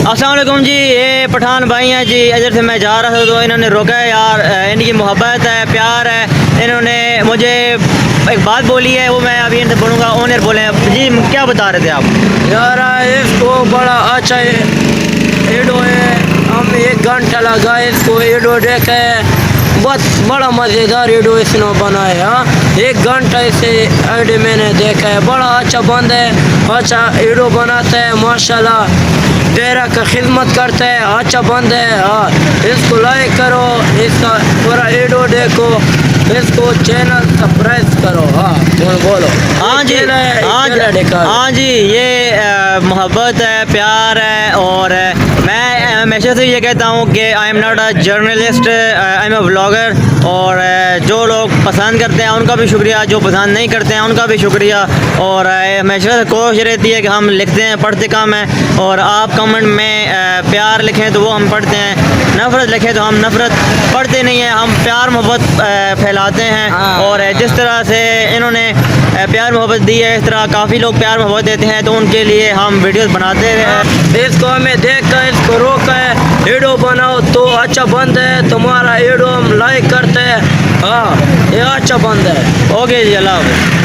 अस्सलाम वालेकुम जी। ये पठान भाई हैं जी। इधर से मैं जा रहा था तो इन्होंने रोका है यार। इनकी मोहब्बत है, प्यार है। इन्होंने मुझे एक बात बोली है, वो मैं अभी इनसे बोलूँगा। ओनर बोले जी, क्या बता रहे थे आप? यार इसको बड़ा अच्छा एडो है। हम 1 घंटा लगा इसको एडो देखे, बहुत बड़ा मज़ेदार एडो इसने बनाया। 1 घंटा इसे एडो मैंने देखा है, बड़ा अच्छा बंद है, अच्छा एडो बनाता है माशाल्लाह। डेरा का खिदमत करता है, अच्छा बंद है। हाँ, इसको लाइक करो, इसका पूरा एडो देखो, इसको चैनल सब्सक्राइब करो। हाँ बोलो। हाँ जी, हाँ जी, हाँ जी। ये मोहब्बत है, प्यार है। और मैं हमेशा से ये कहता हूँ कि I am not a journalist, I am a vlogger. और जो लोग पसंद करते हैं उनका भी शुक्रिया, जो पसंद नहीं करते हैं उनका भी शुक्रिया। और हमेशा से कोशिश रहती है कि हम लिखते हैं, पढ़ते कम हैं। और आप कमेंट में प्यार लिखें तो वो हम पढ़ते हैं, नफ़रत लिखें तो हम नफ़रत पढ़ते नहीं हैं। हम प्यार मोहब्बत फैलाते हैं। और जिस तरह से इन्होंने प्यार मोहब्बत दी है, इस तरह काफ़ी लोग प्यार मोहब्बत देते हैं, तो उनके लिए हम वीडियोस बनाते हैं। इसको हमें देख कर इसको रोक है, एडो बनाओ तो अच्छा बंद है, तुम्हारा एडो हम लाइक करते हैं। हाँ, ये अच्छा बंद है। ओके जी, अल्लाह हाफ़िज़।